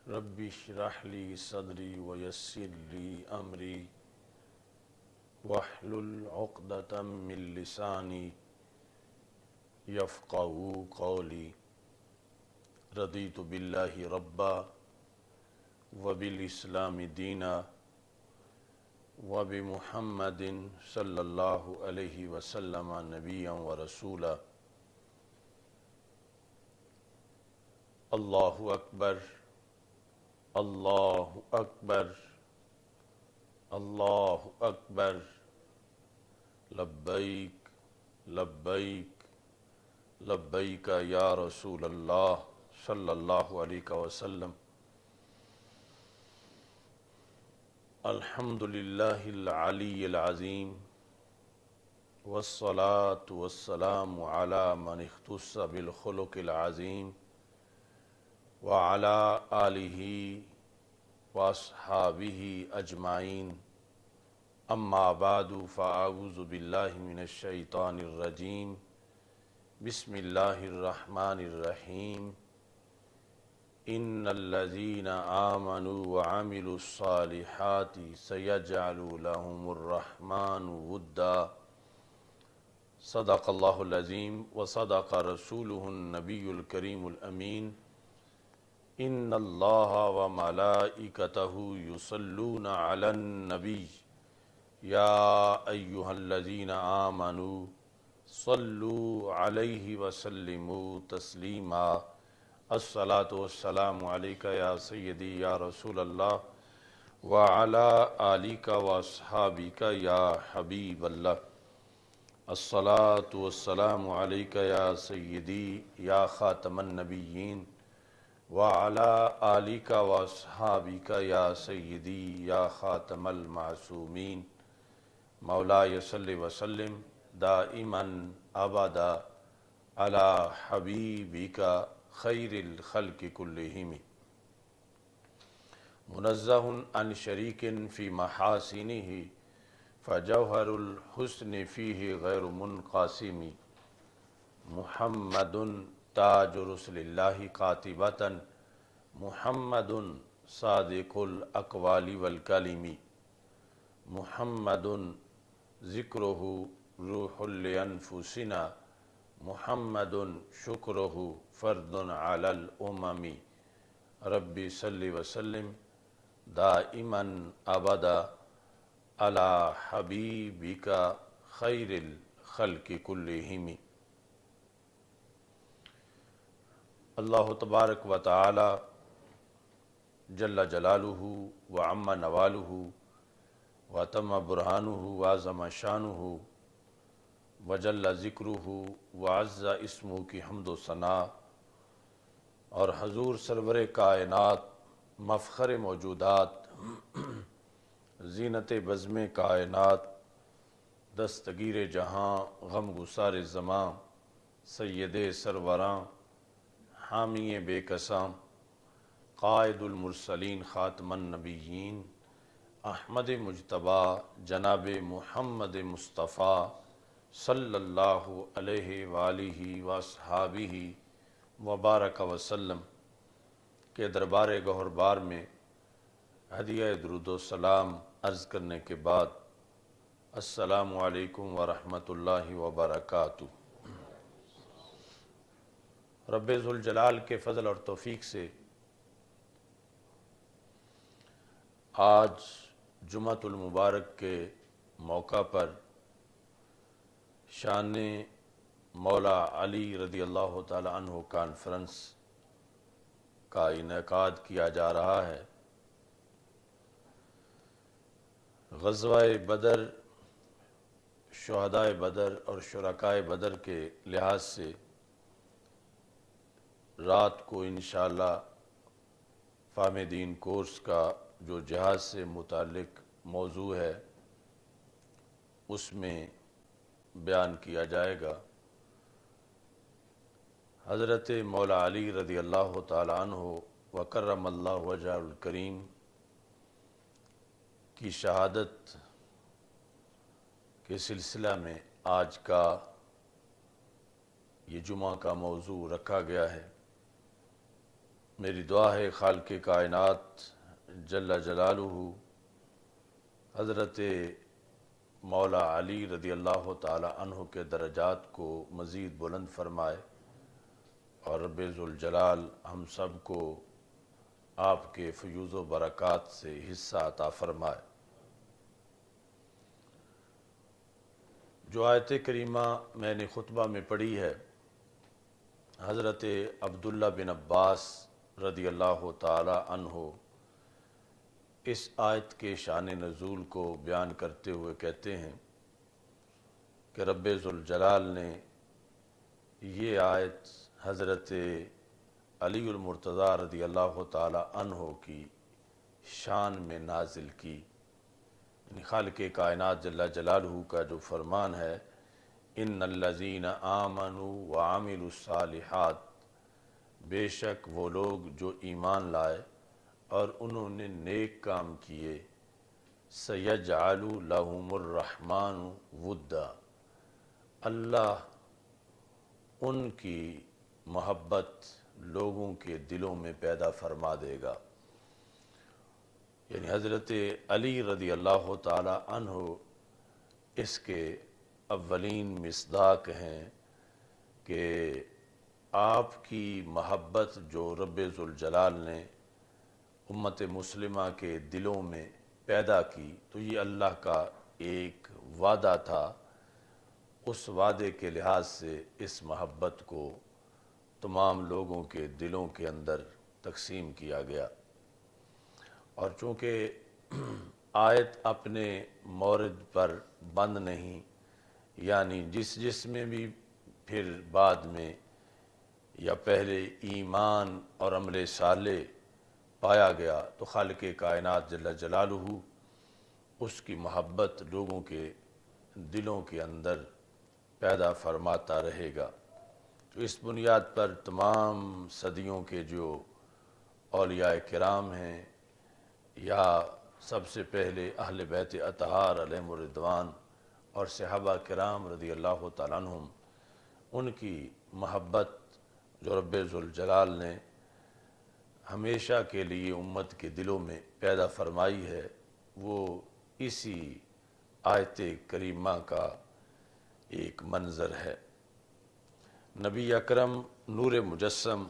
رب اشرح لي صدري ويسر لي أمري واحلل عقدة من لساني يفقهوا قولي رضيت بالله ربا وبالإسلام دينا وبمحمد صلى الله عليه وسلم نبيا ورسولا الله أكبر الله أكبر الله أكبر لبيك لبيك لبيك يا رسول الله صلى الله عليه وسلم الحمد لله العلي العظيم والصلاة والسلام على من اختص بالخلق العظيم وعلى آله وأصحابه أجمعين أما بعد فأعوذ بالله من الشيطان الرجيم بسم الله الرحمن الرحيم إن الذين آمنوا وعملوا الصالحات سيجعل لهم الرحمن ودا صدق الله العظيم وصدق رسوله النبي الكريم الأمين إن الله وملائكته يصلون على النبي يا أيها الذين آمنوا صلوا عليه وسلموا تسليما الصلاة والسلام عليك يا سيدي يا رسول الله وعلى آلك وأصحابك يا حبيب الله الصلاة والسلام عليك يا سيدي يا خاتم النبيين وعلى آلك وأصحابك يا سيدي يا خاتم المعصومين مولاي صل وسلم دائما أبدا على حبيبك خير الخلق كلهم منزه عن شريك في محاسنه فجوهر الحسن فيه غير منقسم محمد تاج رسل الله قاطبة محمد صادق الأقوال والكلم محمد ذكره روح لأنفسنا محمد شكره فرد على الأمم ربي صل وسلم دائما أبدا على حبيبك خير الخلق كلهم اللہ تبارک و تعالی جل جلالہ وعم نوالہ وتم برہانہ وعظم شانہ وجل ذکرہ وعز اسمہ کی حمد و ثناء اور حضور سرور کائنات مفخر موجودات زینت بزم کائنات دستگیر جہاں غم گسار زماں سید سروراں حامی بے قسام قائد المرسلین خاتم النبیین احمد مجتبی جناب محمد مصطفیٰ صلی اللہ علیہ وآلہ واصحابہ وبارک وسلم کے دربار گہربار میں ہدیہ درود و سلام عرض کرنے کے بعد السلام علیکم ورحمۃ اللہ وبرکاتہ۔ رب ذوالجلال کے فضل اور توفیق سے آج جمعۃ المبارک کے موقع پر شان مولا علی رضی اللہ تعالی عنہ کانفرنس کا انعقاد کیا جا رہا ہے۔ غزوہ بدر، شہدائے بدر اور شرکائے بدر کے لحاظ سے رات کو انشاءاللہ فہم دین کورس کا جو جہاد سے متعلق موضوع ہے اس میں بیان کیا جائے گا۔ حضرت مولا علی رضی اللہ تعالی عنہ وکرم اللہ وجہہ الکریم کی شہادت کے سلسلہ میں آج کا یہ جمعہ کا موضوع رکھا گیا ہے۔ میری دعا ہے خالق کائنات جل جلالہ حضرت مولا علی رضی اللہ تعالی عنہ کے درجات کو مزید بلند فرمائے اور رب ذوالجلال ہم سب کو آپ کے فیوض و برکات سے حصہ عطا فرمائے۔ جو آیت کریمہ میں نے خطبہ میں پڑھی ہے، حضرت عبداللہ بن عباس رضی اللہ تعالی عنہ اس آیت کے شان نزول کو بیان کرتے ہوئے کہتے ہیں کہ رب ذوالجلال نے یہ آیت حضرت علی المرتضیٰ رضی اللہ تعالی عنہ کی شان میں نازل کی، یعنی خالق کائنات جل جلالہ کا جو فرمان ہے، ان الذین آمنوا وعملوا الصالحات، بے شک وہ لوگ جو ایمان لائے اور انہوں نے نیک کام کیے، سیجعل لہم الرحمن ودا، اللہ ان کی محبت لوگوں کے دلوں میں پیدا فرما دے گا۔ یعنی حضرت علی رضی اللہ تعالی عنہ اس کے اولین مصداق ہیں کہ آپ کی محبت جو رب ذوالجلال نے امت مسلمہ کے دلوں میں پیدا کی، تو یہ اللہ کا ایک وعدہ تھا۔ اس وعدے کے لحاظ سے اس محبت کو تمام لوگوں کے دلوں کے اندر تقسیم کیا گیا، اور چونکہ آیت اپنے مورد پر بند نہیں، یعنی جس میں بھی پھر بعد میں یا پہلے ایمان اور عمل صالح پایا گیا تو خالق کائنات جل جلالہ اس کی محبت لوگوں کے دلوں کے اندر پیدا فرماتا رہے گا۔ تو اس بنیاد پر تمام صدیوں کے جو اولیاء کرام ہیں، یا سب سے پہلے اہل بیت اطہار علیہم الرضوان اور صحابہ کرام رضی اللہ تعالیٰ عنہم، ان کی محبت جو رب ذوالجلال نے ہمیشہ کے لیے امت کے دلوں میں پیدا فرمائی ہے، وہ اسی آیت کریمہ کا ایک منظر ہے۔ نبی اکرم نور مجسم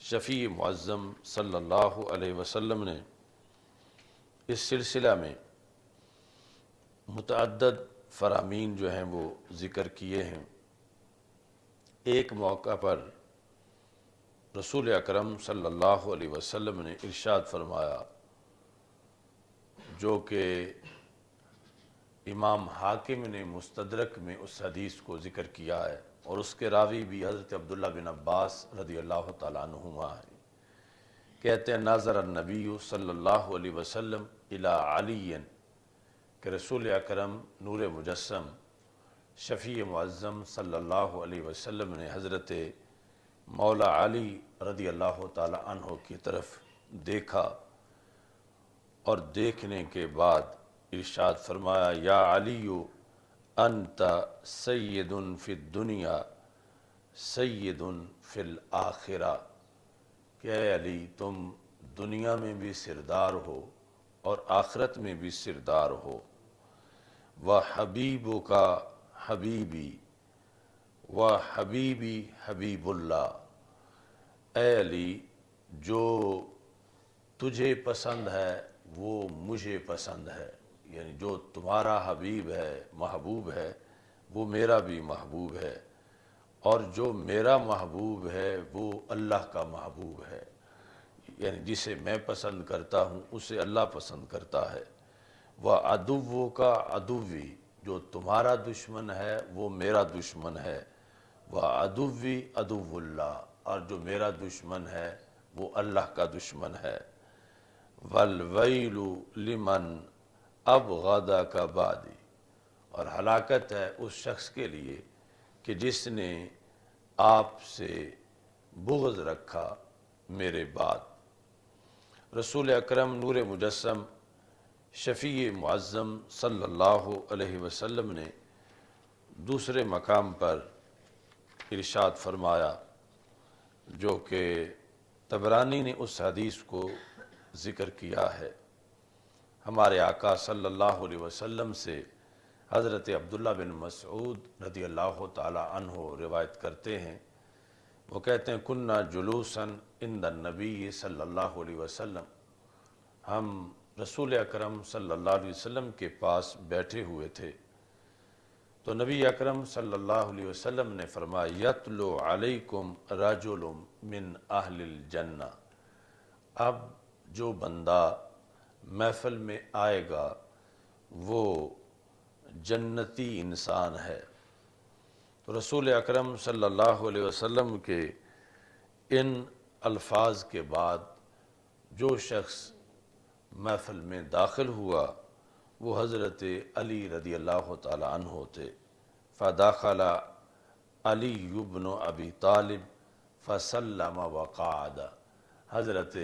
شفیع معظم صلی اللہ علیہ وسلم نے اس سلسلہ میں متعدد فرامین جو ہیں وہ ذکر کیے ہیں۔ ایک موقع پر رسول اکرم صلی اللہ علیہ وسلم نے ارشاد فرمایا، جو کہ امام حاکم نے مستدرک میں اس حدیث کو ذکر کیا ہے، اور اس کے راوی بھی حضرت عبداللہ بن عباس رضی اللہ تعالیٰ عنہما ہیں۔ کہتے ہیں ناظر النبی صلی اللہ علیہ وسلم الی علی، کہ رسول اکرم نور مجسم شفیع معظم صلی اللہ علیہ وسلم نے حضرت مولا علی رضی اللہ تعالی عنہ کی طرف دیکھا، اور دیکھنے کے بعد ارشاد فرمایا، یا علی انت سید فی الدنیا سید فی الآخرہ، کہ اے علی تم دنیا میں بھی سردار ہو اور آخرت میں بھی سردار ہو۔ وَحَبِيبُكَ حبیبی وَحَبِيبِي حبیب اللہ، اے علی جو تجھے پسند ہے وہ مجھے پسند ہے، یعنی جو تمہارا حبیب ہے، محبوب ہے، وہ میرا بھی محبوب ہے، اور جو میرا محبوب ہے وہ اللہ کا محبوب ہے، یعنی جسے میں پسند کرتا ہوں اسے اللہ پسند کرتا ہے۔ وَعَدُوُّكَ عَدُوِّي، جو تمہارا دشمن ہے وہ میرا دشمن ہے۔ وَعَدُوِّي عَدُوُّ اللَّهِ، اور جو میرا دشمن ہے وہ اللہ کا دشمن ہے۔ وَالْوَيْلُ لِمَنْ أَبْغَضَكَ بَعْدِي، اور ہلاکت ہے اس شخص کے لیے کہ جس نے آپ سے بغض رکھا میرے بعد۔ رسول اکرم نور مجسم شفیع معظم صلی اللہ علیہ وسلم نے دوسرے مقام پر ارشاد فرمایا، جو کہ طبرانی نے اس حدیث کو ذکر کیا ہے۔ ہمارے آقا صلی اللہ علیہ وسلم سے حضرت عبداللہ بن مسعود رضی اللہ تعالی عنہ روایت کرتے ہیں، وہ کہتے ہیں کننا جلوساً عند النبی صلی اللہ علیہ وسلم، ہم رسول اکرم صلی اللہ علیہ وسلم کے پاس بیٹھے ہوئے تھے تو نبی اکرم صلی اللہ علیہ وسلم نے فرمایا یتلو علیکم رجل من اہل الجنہ، اب جو بندہ محفل میں آئے گا وہ جنتی انسان ہے۔ تو رسول اکرم صلی اللہ علیہ وسلم کے ان الفاظ کے بعد جو شخص محفل میں داخل ہوا وہ حضرت علی رضی اللہ تعالی عنہ تھے۔ فدخل علی بن ابی طالب فسلم وقعد، حضرت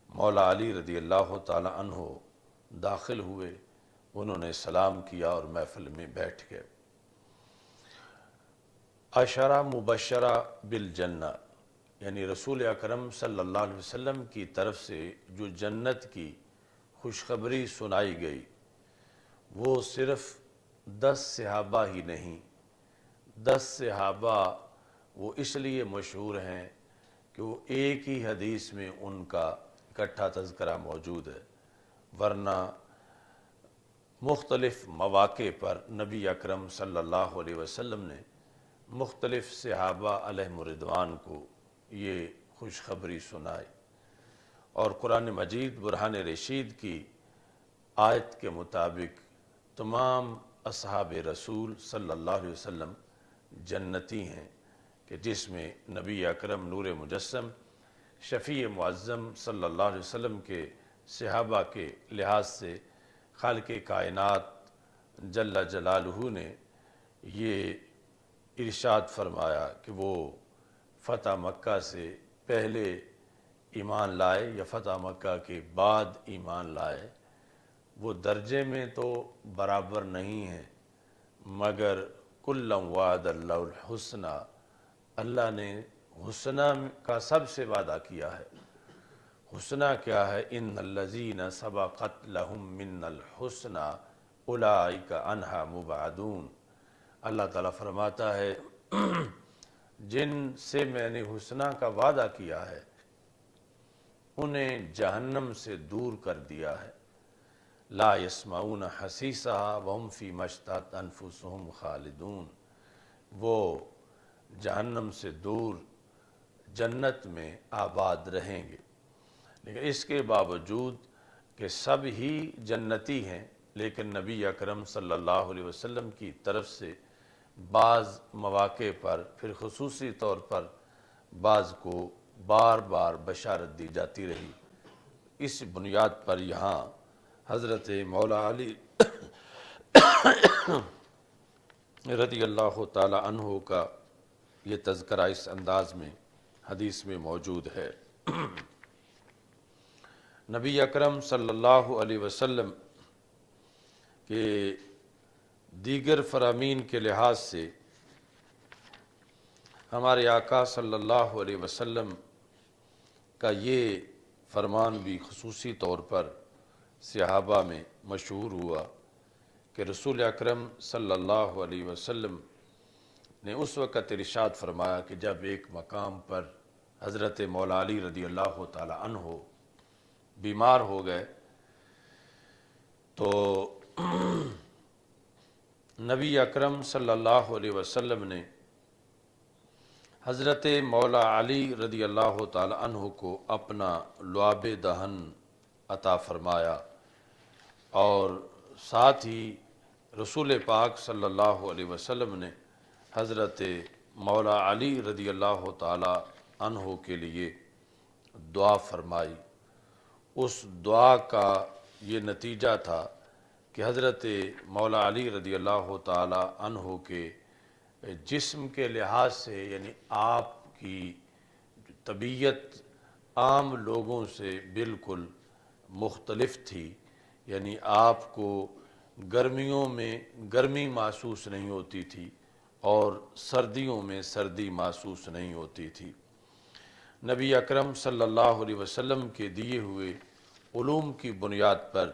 مولا علی رضی اللہ تعالی عنہ داخل ہوئے، انہوں نے سلام کیا اور محفل میں بیٹھ گئے۔ عشرہ مبشرہ بالجنہ، یعنی رسول اکرم صلی اللہ علیہ وسلم کی طرف سے جو جنت کی خوشخبری سنائی گئی وہ صرف 10 صحابہ ہی نہیں، 10 صحابہ وہ اس لیے مشہور ہیں کہ وہ ایک ہی حدیث میں ان کا اکٹھا تذکرہ موجود ہے، ورنہ مختلف مواقع پر نبی اکرم صلی اللہ علیہ وسلم نے مختلف صحابہ علیہم رضوان کو یہ خوشخبری سنائی، اور قرآن مجید برہان رشید کی آیت کے مطابق تمام اصحاب رسول صلی اللہ علیہ وسلم جنتی ہیں، کہ جس میں نبی اکرم نور مجسم شفیع معظم صلی اللہ علیہ وسلم کے صحابہ کے لحاظ سے خالق کائنات جل جلالہ نے یہ ارشاد فرمایا کہ وہ فتح مکہ سے پہلے ایمان لائے یا فتح مکہ کے بعد ایمان لائے، وہ درجے میں تو برابر نہیں ہیں، مگر کلا وعد اللہ الحسنہ، اللہ نے حسنہ کا سب سے وعدہ کیا ہے۔ حسنہ کیا ہے؟ ان الذین سبقت لہم من الحسنہ اولئک عنہا مبعدون، اللہ تعالیٰ فرماتا ہے جن سے میں نے حسنہ کا وعدہ کیا ہے انہیں جہنم سے دور کر دیا ہے، لا یسمعون حسیسہا وہم فی ما اشتہت انفسہم خالدون، وہ جہنم سے دور جنت میں آباد رہیں گے۔ لیکن اس کے باوجود کہ سب ہی جنتی ہیں، لیکن نبی اکرم صلی اللہ علیہ وسلم کی طرف سے بعض مواقع پر پھر خصوصی طور پر بعض کو بار بار بشارت دی جاتی رہی۔ اس بنیاد پر یہاں حضرت مولا علی رضی اللہ تعالی عنہ کا یہ تذکرہ اس انداز میں حدیث میں موجود ہے۔ نبی اکرم صلی اللہ علیہ وسلم کے دیگر فرامین کے لحاظ سے ہمارے آقا صلی اللہ علیہ وسلم کا یہ فرمان بھی خصوصی طور پر صحابہ میں مشہور ہوا کہ رسول اکرم صلی اللہ علیہ وسلم نے اس وقت ارشاد فرمایا کہ جب ایک مقام پر حضرت مولا علی رضی اللہ تعالی عنہ بیمار ہو گئے تو نبی اکرم صلی اللہ علیہ وسلم نے حضرت مولا علی رضی اللہ تعالی عنہ کو اپنا لعاب دہن عطا فرمایا، اور ساتھ ہی رسول پاک صلی اللہ علیہ وسلم نے حضرت مولا علی رضی اللہ تعالی عنہ کے لیے دعا فرمائی۔ اس دعا کا یہ نتیجہ تھا کہ حضرت مولا علی رضی اللہ تعالی عنہ کے جسم کے لحاظ سے، یعنی آپ کی طبیعت عام لوگوں سے بالکل مختلف تھی، یعنی آپ کو گرمیوں میں گرمی محسوس نہیں ہوتی تھی اور سردیوں میں سردی محسوس نہیں ہوتی تھی۔ نبی اکرم صلی اللہ علیہ وسلم کے دیے ہوئے علوم کی بنیاد پر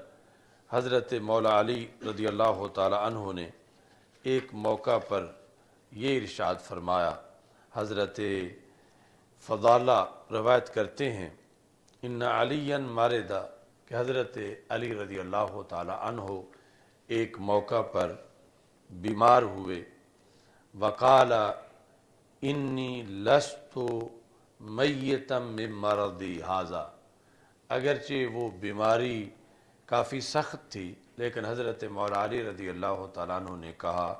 حضرت مولا علی رضی اللہ تعالی عنہ نے ایک موقع پر یہ ارشاد فرمایا۔ حضرت فضالہ روایت کرتے ہیں، ان علی ماردہ، کہ حضرت علی رضی اللہ تعالی عنہ ایک موقع پر بیمار ہوئے، وقال انی لست میتا من مرضی ھذا، اگرچہ وہ بیماری کافی سخت تھی لیکن حضرت مولا علی رضی اللہ تعالیٰ عنہ نے کہا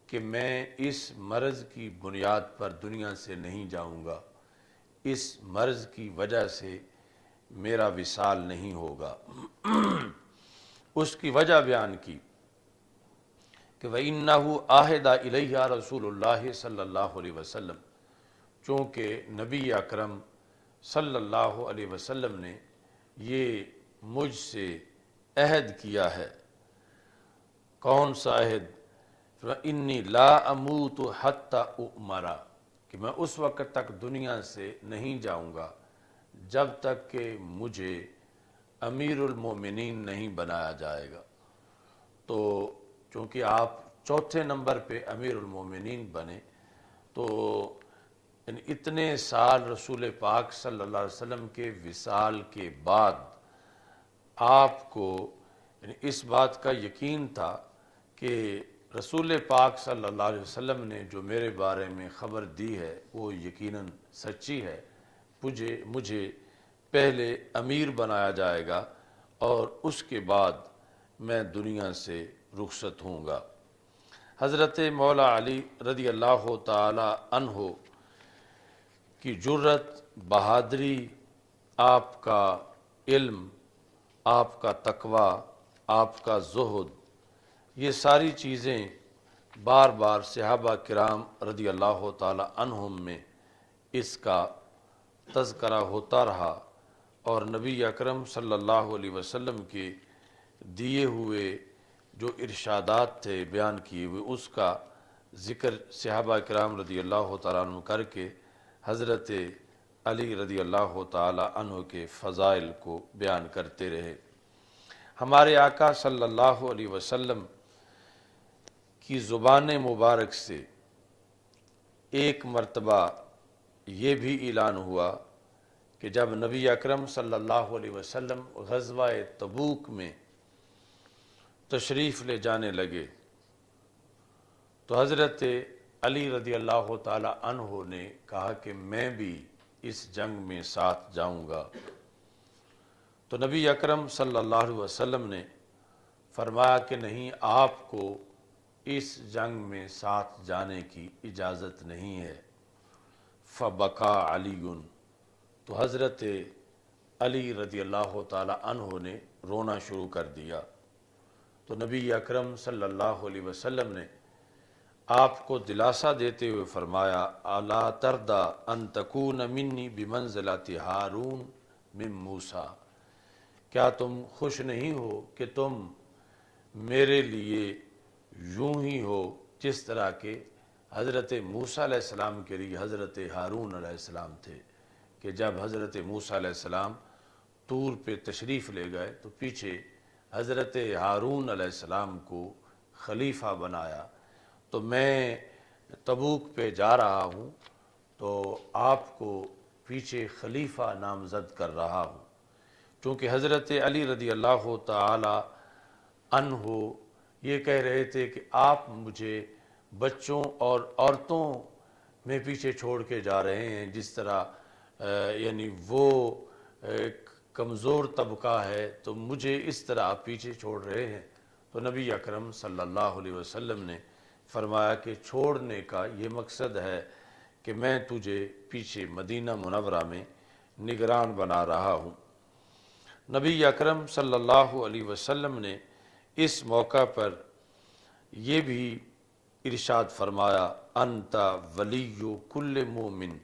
کہ میں اس مرض کی بنیاد پر دنیا سے نہیں جاؤں گا، اس مرض کی وجہ سے میرا وصال نہیں ہوگا۔ اس کی وجہ بیان کی کہ وَإِنَّهُ عَهِدَ إِلَيَّ رسول اللہ صلی اللہ علیہ وسلم، چونکہ نبی اکرم صلی اللہ علیہ وسلم نے یہ مجھ سے عہد کیا ہے۔ کون سا عہد؟ فَإِنِّي لَا أَمُوتُ حَتَّى أُؤْمَرَ، کہ میں اس وقت تک دنیا سے نہیں جاؤں گا جب تک کہ مجھے امیر المومنین نہیں بنایا جائے گا۔ تو چونکہ آپ چوتھے نمبر پہ امیر المومنین بنے، تو اتنے سال رسول پاک صلی اللہ علیہ وسلم کے وصال کے بعد آپ کو اس بات کا یقین تھا کہ رسول پاک صلی اللہ علیہ وسلم نے جو میرے بارے میں خبر دی ہے وہ یقیناً سچی ہے، مجھے پہلے امیر بنایا جائے گا اور اس کے بعد میں دنیا سے رخصت ہوں گا۔ حضرت مولا علی رضی اللہ تعالی عنہ کی جرت، بہادری، آپ کا علم، آپ کا تقوی، آپ کا زہد، یہ ساری چیزیں بار بار صحابہ کرام رضی اللہ تعالی عنہم میں اس کا تذکرہ ہوتا رہا، اور نبی اکرم صلی اللہ علیہ وسلم کے دیے ہوئے جو ارشادات تھے بیان کیے ہوئے، اس کا ذکر صحابہ کرام رضی اللہ تعالیٰ عنہ کر کے حضرت علی رضی اللہ تعالیٰ عنہ کے فضائل کو بیان کرتے رہے۔ ہمارے آقا صلی اللہ علیہ وسلم کی زبان مبارک سے ایک مرتبہ یہ بھی اعلان ہوا کہ جب نبی اکرم صلی اللہ علیہ وسلم غزوہ تبوک میں تشریف لے جانے لگے تو حضرت علی رضی اللہ تعالی عنہ نے کہا کہ میں بھی اس جنگ میں ساتھ جاؤں گا۔ تو نبی اکرم صلی اللہ علیہ وسلم نے فرمایا کہ نہیں، آپ کو اس جنگ میں ساتھ جانے کی اجازت نہیں ہے۔ فبکا علی، تو حضرت علی رضی اللہ تعالی عنہ نے رونا شروع کر دیا۔ تو نبی اکرم صلی اللہ علیہ وسلم نے آپ کو دلاسا دیتے ہوئے فرمایا، الا ترضى ان تکون منی بمنزلۃ ہارون من موسیٰ، کیا تم خوش نہیں ہو کہ تم میرے لیے یوں ہی ہو جس طرح کہ حضرت موسیٰ علیہ السلام کے لیے حضرت ہارون علیہ السلام تھے، کہ جب حضرت موسیٰ علیہ السلام طور پہ تشریف لے گئے تو پیچھے حضرت ہارون علیہ السلام کو خلیفہ بنایا۔ تو میں تبوک پہ جا رہا ہوں تو آپ کو پیچھے خلیفہ نامزد کر رہا ہوں، چونکہ حضرت علی رضی اللہ تعالی عنہ یہ کہہ رہے تھے کہ آپ مجھے بچوں اور عورتوں میں پیچھے چھوڑ کے جا رہے ہیں، جس طرح یعنی وہ ایک کمزور طبقہ ہے تو مجھے اس طرح آپ پیچھے چھوڑ رہے ہیں۔ تو نبی اکرم صلی اللہ علیہ وسلم نے فرمایا کہ چھوڑنے کا یہ مقصد ہے کہ میں تجھے پیچھے مدینہ منورہ میں نگران بنا رہا ہوں۔ نبی اکرم صلی اللہ علیہ وسلم نے اس موقع پر یہ بھی ارشاد فرمایا، انت ولی کل مومن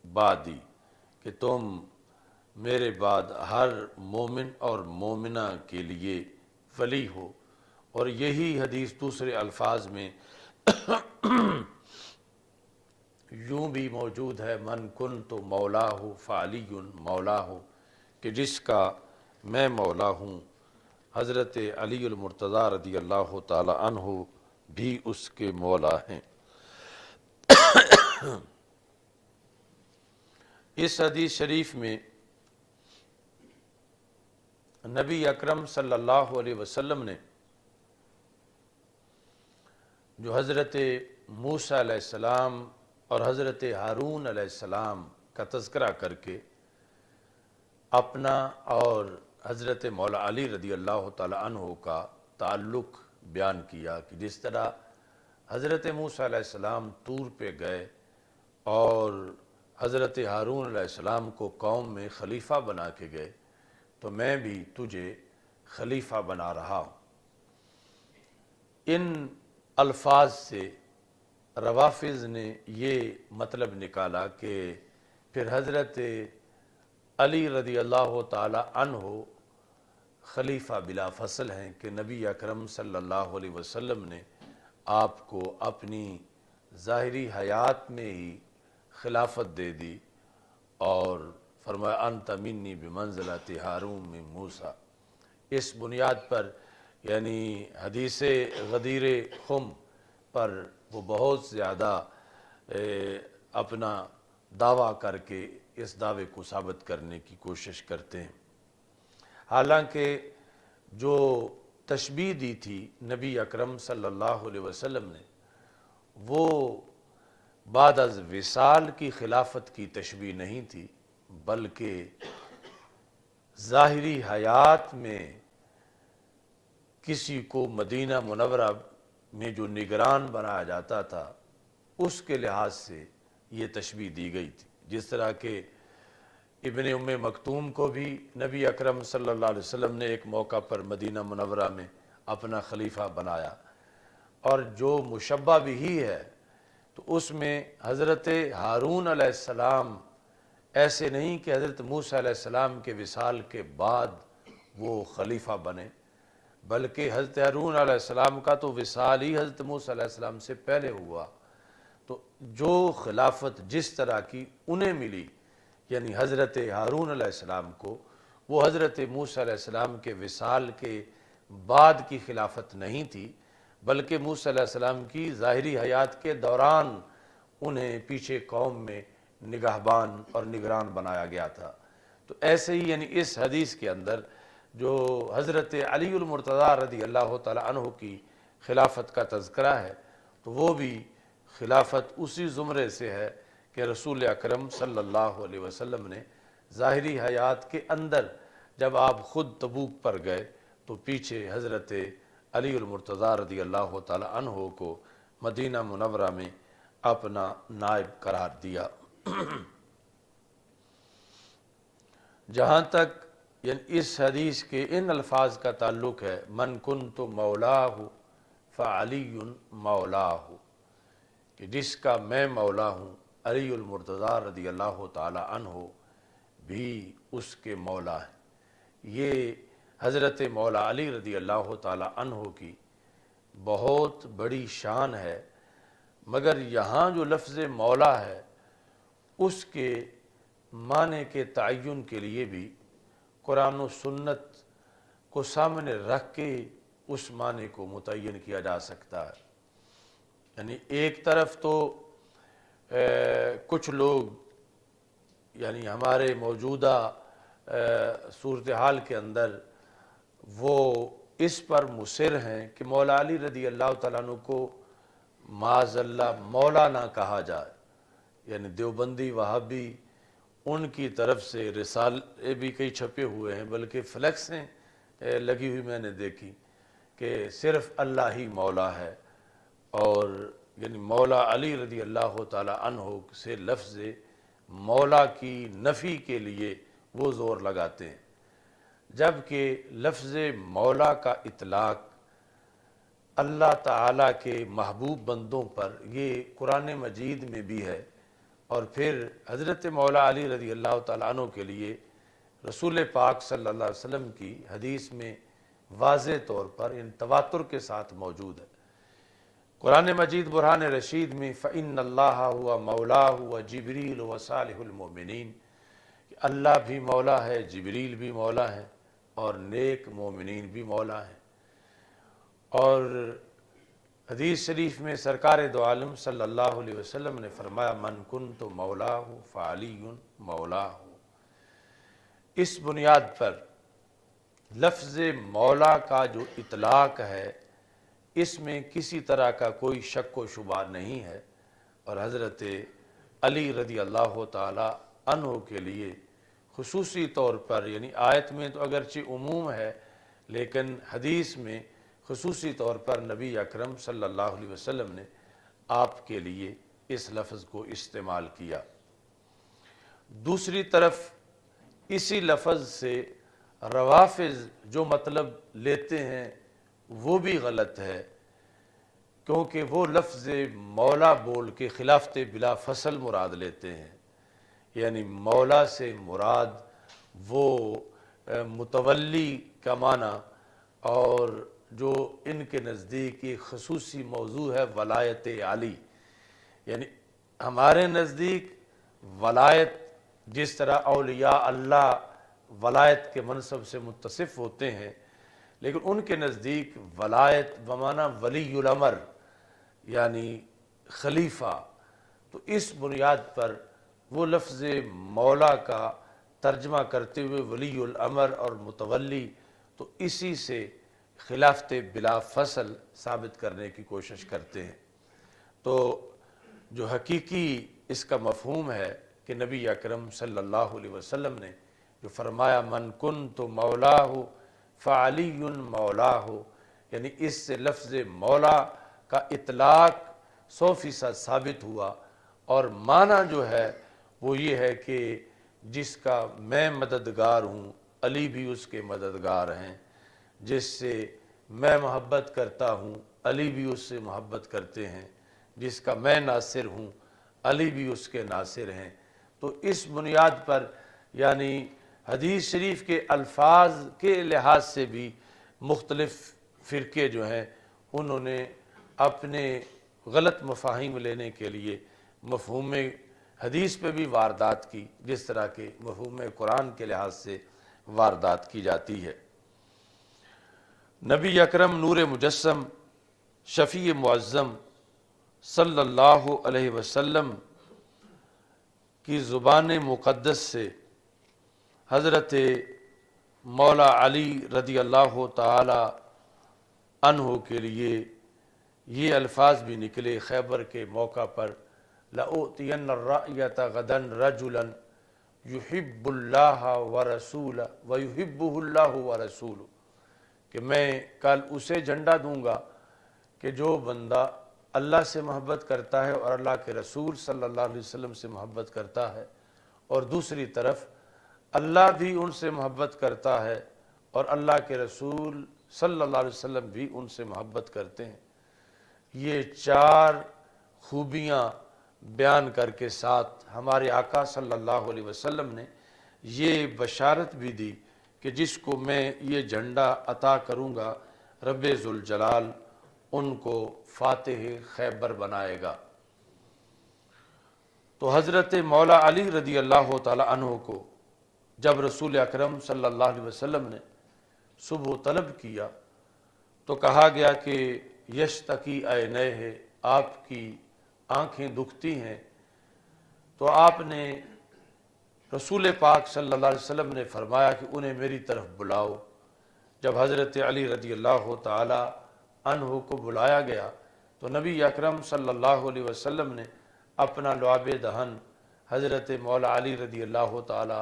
بعدی، کہ تم میرے بعد ہر مومن اور مومنہ کے لیے ولی ہو۔ اور یہی حدیث دوسرے الفاظ میں یوں بھی موجود ہے من کن تو مولا ہو فعلی مولا ہو، کہ جس کا میں مولا ہوں، حضرت علی المرتضیٰ رضی اللہ تعالی عنہ بھی اس کے مولا ہیں۔ اس حدیث شریف میں نبی اکرم صلی اللہ علیہ وسلم نے جو حضرت موسیٰ علیہ السلام اور حضرت ہارون علیہ السلام کا تذکرہ کر کے اپنا اور حضرت مولا علی رضی اللہ تعالی عنہ کا تعلق بیان کیا، کہ جس طرح حضرت موسیٰ علیہ السلام طور پہ گئے اور حضرت ہارون علیہ السلام کو قوم میں خلیفہ بنا کے گئے، تو میں بھی تجھے خلیفہ بنا رہا ہوں۔ ان الفاظ سے روافض نے یہ مطلب نکالا کہ پھر حضرت علی رضی اللہ تعالی عنہ خلیفہ بلا فصل ہیں، کہ نبی اکرم صلی اللہ علیہ وسلم نے آپ کو اپنی ظاہری حیات میں ہی خلافت دے دی اور فرمایا انت منی بمنزلۃ ہارون من موسیٰ۔ اس بنیاد پر یعنی حدیث غدیر خم پر وہ بہت زیادہ اپنا دعویٰ کر کے اس دعوے کو ثابت کرنے کی کوشش کرتے ہیں، حالانکہ جو تشبیہ دی تھی نبی اکرم صلی اللہ علیہ وسلم نے، وہ بعد از وصال کی خلافت کی تشبیہ نہیں تھی، بلکہ ظاہری حیات میں کسی کو مدینہ منورہ میں جو نگران بنایا جاتا تھا اس کے لحاظ سے یہ تشبیہ دی گئی تھی۔ جس طرح کہ ابن ام مکتوم کو بھی نبی اکرم صلی اللہ علیہ وسلم نے ایک موقع پر مدینہ منورہ میں اپنا خلیفہ بنایا، اور جو مشبہ بھی ہے تو اس میں حضرت ہارون علیہ السلام ایسے نہیں کہ حضرت موسیٰ علیہ السلام کے وصال کے بعد وہ خلیفہ بنے، بلکہ حضرت ہارون علیہ السلام کا تو وصال ہی حضرت موسیٰ علیہ السلام سے پہلے ہوا، تو جو خلافت جس طرح کی انہیں ملی، یعنی حضرت ہارون علیہ السلام کو، وہ حضرت موسیٰ علیہ السلام کے وصال کے بعد کی خلافت نہیں تھی، بلکہ موسیٰ علیہ السلام کی ظاہری حیات کے دوران انہیں پیچھے قوم میں نگہبان اور نگران بنایا گیا تھا۔ تو ایسے ہی یعنی اس حدیث کے اندر جو حضرت علی المرتضیٰ رضی اللہ تعالی عنہ کی خلافت کا تذکرہ ہے، تو وہ بھی خلافت اسی زمرے سے ہے کہ رسول اکرم صلی اللہ علیہ وسلم نے ظاہری حیات کے اندر جب آپ خود تبوک پر گئے تو پیچھے حضرت علی المرتضیٰ رضی اللہ تعالی عنہ کو مدینہ منورہ میں اپنا نائب قرار دیا۔ جہاں تک یعنی اس حدیث کے ان الفاظ کا تعلق ہے من کنت مولاہ فعلی مولاہ، کہ جس کا میں مولا ہوں، علی المرتضیٰ رضی اللہ تعالی عنہ بھی اس کے مولا ہیں۔ یہ حضرت مولا علی رضی اللہ تعالی عنہ کی بہت بڑی شان ہے، مگر یہاں جو لفظ مولا ہے اس کے معنی کے تعین کے لیے بھی قرآن و سنت کو سامنے رکھ کے اس معنی کو متعین کیا جا سکتا ہے۔ یعنی ایک طرف تو کچھ لوگ یعنی ہمارے موجودہ صورتحال کے اندر وہ اس پر مصر ہیں کہ مولا علی رضی اللہ تعالیٰ عنہ کو معاذ اللہ مولا نہ کہا جائے، یعنی دیوبندی وہابی ان کی طرف سے رسالے بھی کئی چھپے ہوئے ہیں، بلکہ فلیکسیں لگی ہوئی میں نے دیکھی کہ صرف اللہ ہی مولا ہے، اور یعنی مولا علی رضی اللہ تعالی عنہ سے لفظ مولا کی نفی کے لیے وہ زور لگاتے ہیں، جبکہ لفظ مولا کا اطلاق اللہ تعالیٰ کے محبوب بندوں پر یہ قرآن مجید میں بھی ہے، اور پھر حضرت مولا علی رضی اللہ تعالیٰ عنہ کے لیے رسول پاک صلی اللہ علیہ وسلم کی حدیث میں واضح طور پر ان تواتر کے ساتھ موجود ہے۔ قرآن مجید برہان رشید میں فَإِنَّ اللَّهَ هُوَ مَوْلَاهُ وَجِبْرِيلُ وَصَالِحُ الْمُؤْمِنِينَ کہ اللہ بھی مولا ہے، جبریل بھی مولا ہے اور نیک مومنین بھی مولا ہیں۔ اور حدیث شریف میں سرکار دو عالم صلی اللہ علیہ وسلم نے فرمایا من کنت مولاہ فعلی مولاہ۔ اس بنیاد پر لفظ مولا کا جو اطلاق ہے اس میں کسی طرح کا کوئی شک و شبہ نہیں ہے، اور حضرت علی رضی اللہ تعالی عنہ کے لیے خصوصی طور پر، یعنی آیت میں تو اگرچہ عموم ہے لیکن حدیث میں خصوصی طور پر نبی اکرم صلی اللہ علیہ وسلم نے آپ کے لیے اس لفظ کو استعمال کیا۔ دوسری طرف اسی لفظ سے روافض جو مطلب لیتے ہیں وہ بھی غلط ہے، کیونکہ وہ لفظ مولا بول کے خلافت بلا فصل مراد لیتے ہیں، یعنی مولا سے مراد وہ متولی کا معنی، اور جو ان کے نزدیک ایک خصوصی موضوع ہے ولایت علی، یعنی ہمارے نزدیک ولایت جس طرح اولیاء اللہ ولایت کے منصب سے متصف ہوتے ہیں، لیکن ان کے نزدیک ولایت بمعنی ولی الامر یعنی خلیفہ، تو اس بنیاد پر وہ لفظ مولا کا ترجمہ کرتے ہوئے ولی الامر اور متولی، تو اسی سے خلافت بلا فصل ثابت کرنے کی کوشش کرتے ہیں۔ تو جو حقیقی اس کا مفہوم ہے کہ نبی اکرم صلی اللہ علیہ وسلم نے جو فرمایا من کنت مولاہ فعلی مولاہ، یعنی اس سے لفظ مولا کا اطلاق 100% ثابت ہوا، اور معنی جو ہے وہ یہ ہے کہ جس کا میں مددگار ہوں علی بھی اس کے مددگار ہیں، جس سے میں محبت کرتا ہوں علی بھی اس سے محبت کرتے ہیں، جس کا میں ناصر ہوں علی بھی اس کے ناصر ہیں۔ تو اس بنیاد پر یعنی حدیث شریف کے الفاظ کے لحاظ سے بھی مختلف فرقے جو ہیں انہوں نے اپنے غلط مفاہیم لینے کے لیے مفہوم حدیث پہ بھی واردات کی، جس طرح کے مفہوم قرآن کے لحاظ سے واردات کی جاتی ہے۔ نبی اکرم نور مجسم شفیع معظم صلی اللہ علیہ وسلم کی زبان مقدس سے حضرت مولا علی رضی اللہ تعالی عنہ کے لیے یہ الفاظ بھی نکلے خیبر کے موقع پر لَأُؤْتِيَنَّ الرَّأْيَةَ غَدًا رَجُلًا يُحِبُّ اللَّهَ وَرَسُولَهُ وَيُحِبُّهُ اللَّهُ وَرَسُولُهُ، کہ میں کل اسے جھنڈا دوں گا کہ جو بندہ اللہ سے محبت کرتا ہے اور اللہ کے رسول صلی اللہ علیہ وسلم سے محبت کرتا ہے، اور دوسری طرف اللہ بھی ان سے محبت کرتا ہے اور اللہ کے رسول صلی اللہ علیہ وسلم بھی ان سے محبت کرتے ہیں۔ یہ چار خوبیاں بیان کر کے ساتھ ہمارے آقا صلی اللہ علیہ وسلم نے یہ بشارت بھی دی کہ جس کو میں یہ جھنڈا عطا کروں گا رب ذوالجلال ان کو فاتح خیبر بنائے گا۔ تو حضرت مولا علی رضی اللہ تعالی عنہ کو جب رسول اکرم صلی اللہ علیہ وسلم نے صبح طلب کیا تو کہا گیا کہ یشتکی عینیہ، آپ کی آنکھیں دکھتی ہیں، تو آپ نے رسول پاک صلی اللہ علیہ وسلم نے فرمایا کہ انہیں میری طرف بلاؤ۔ جب حضرت علی رضی اللہ تعالی عنہ کو بلایا گیا تو نبی اکرم صلی اللہ علیہ وسلم نے اپنا لعاب دہن حضرت مولا علی رضی اللہ تعالی